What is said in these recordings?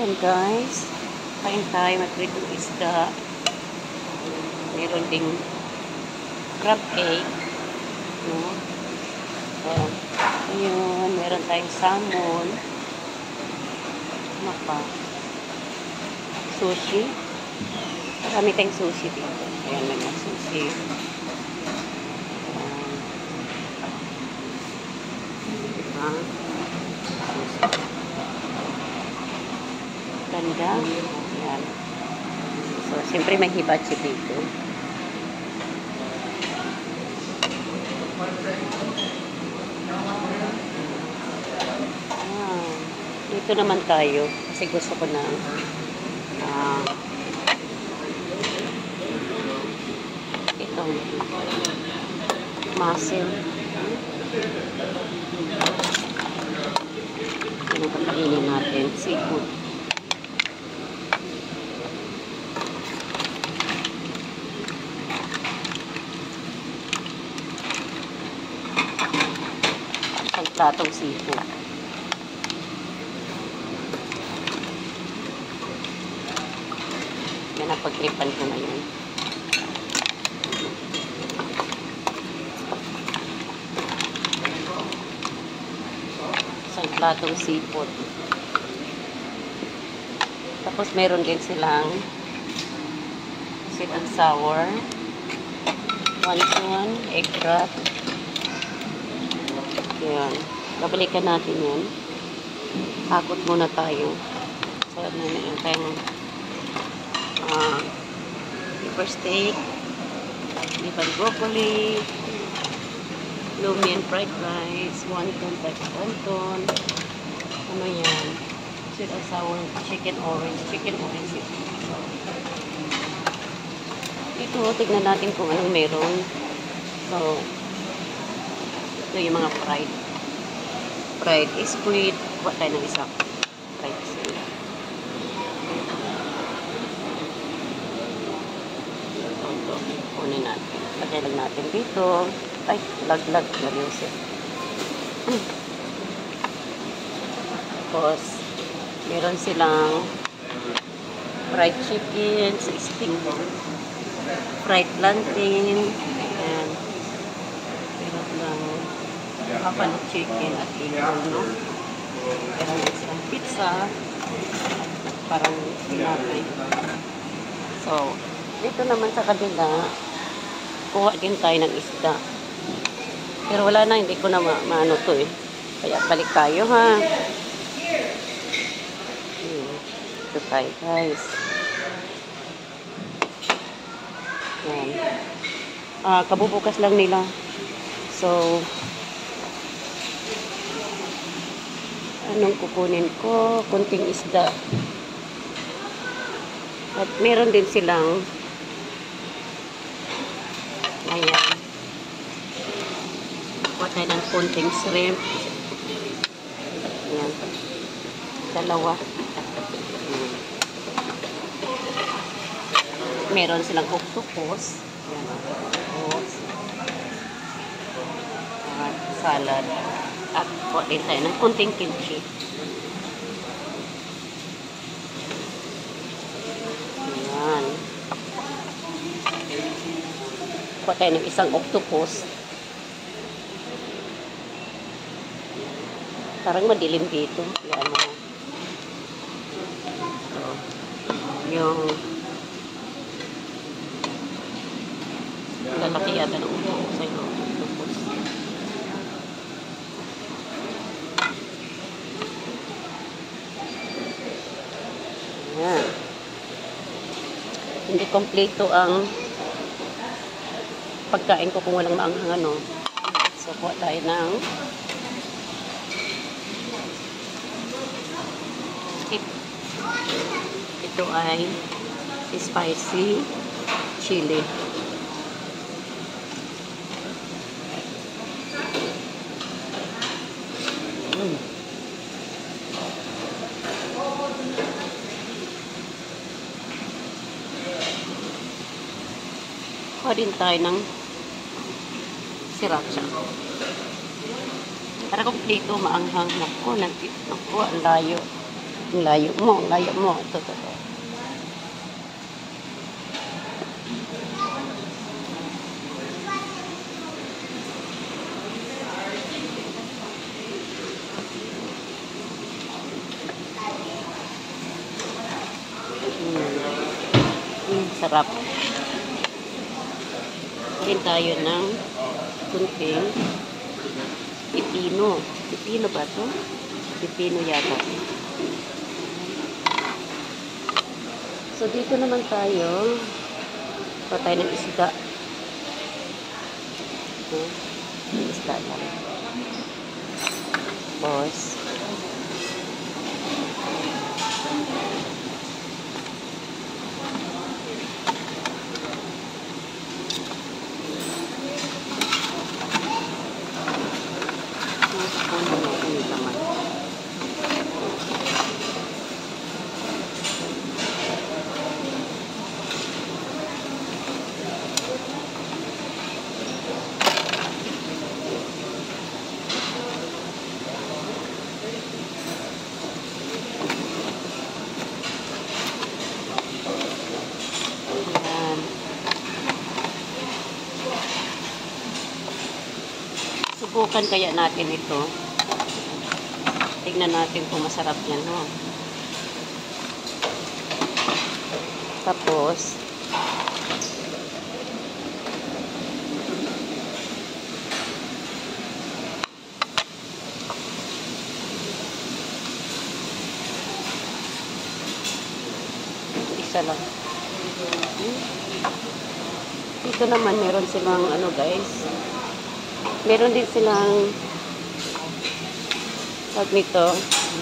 Ayan guys, kain tayo, magpritong isda. Meron ding crab cake, no? Ayun, meron tayong salmon. Ano pa? Sushi. Marami tayong sushi dito. Ayan, may mga sushi. Ganda. Ayan. So, siyempre may hibachi dito. Dito naman tayo. Kasi gusto ko na itong mussel. Ano pa kainin natin? Seafood. Isang platong seafood. Yan ang pagtripan ko ngayon. Isang platong seafood. Tapos meron din silang sweet and sour, wonton, egg wrap. Yan. Babalikan natin yan. Hakot muna tayo. So, ano yung tayong pepper steak, beef and broccoli, lomi and fried rice, wonton, ano yan, sweet and sour, chicken orange. Ito, tignan natin kung anong meron. So, ito yung mga fried squid. Kuha tayo ng isa. Fried squid. Ito. Kunin natin. Lagay lang natin dito. Ay, laglag. Seryoso. Tapos, meron silang fried chicken sa steam. Fried plantain. Ayan. Meron lang hapon chicken at egg, no? Meron din silang pizza. Parang pinapay. So, dito naman sa kabila, kuha din tayo ng isda. Pero wala na, hindi ko na maano to eh. Kaya balik tayo ha. Ito tayo guys. Yan. Kabubukas lang nila. So, anong kukunin ko? Kunting isda. At meron din silang ayan. Kuha tayo ng kunting shrimp. Ayan. Dalawa. Meron silang octopus. Ayan. Octopus. At salad. At kuha din tayo ng kunting kimchi. Ayan. Kuha tayo ng isang octopus. Parang madilim dito. Ayan mo. So, yung lalaki yata ng octopus. Ayan. Hindi kompleto ang pagkain ko kung walang maanghang ano. So, kuha tayo ng ito ay spicy chili. Kuha din tayo ng sriracha. Para kompleto, maanghang. Naku, ang layo. Ang layo mo, ang layo mo. Ito, ito, ito. Sarap. Kain tayo ng kunting pipino. Pipino ba ito? Pipino yata. So, dito naman tayo. Patay ng isda. Isda lang. Tapos, subukan kaya natin ito. Tignan natin kung masarap yan, no? Tapos, isa lang. Dito naman meron silang ano, guys. Meron din silang tawag nito,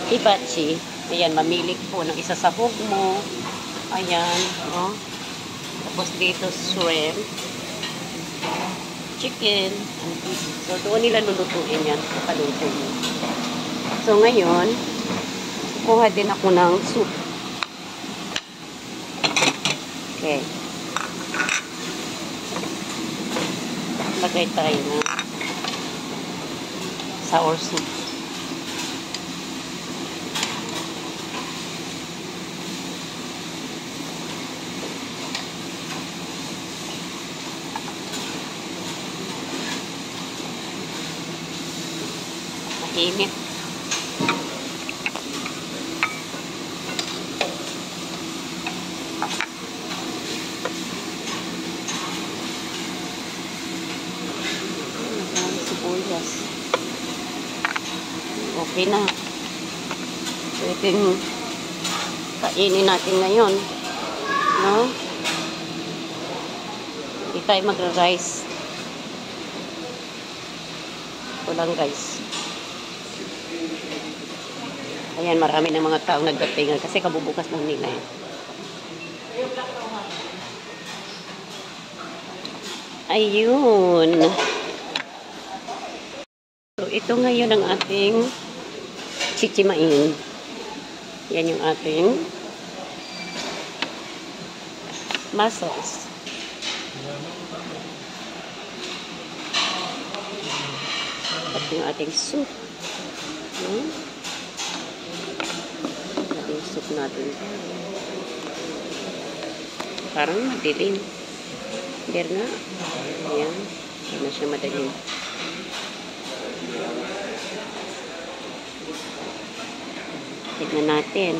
hibachi. Ayan, mamili po ng isa sa hug mo. Ayan, oh. Tapos dito, shrimp, chicken, and beef. So, doon nila lulutuin yan. Kapaluto mo. So, ngayon, kuha din ako ng soup. Okay. Lagay tayo ng sour soup. Mainit. Sibuyas. Okay na. Pwedeng kainin natin ngayon. No? Hindi tayo magra-rice. Ito lang, guys. Ayan, marami ng mga taong nagdatingan kasi kabubukas lang nila eh. Ayun. So, ito ngayon ang ating chichimain. Yan yung ating mussels. At yung ating soup. Ating soup natin. Parang madilim. There na. Ayan. Hindi na siya madilim. Tignan natin.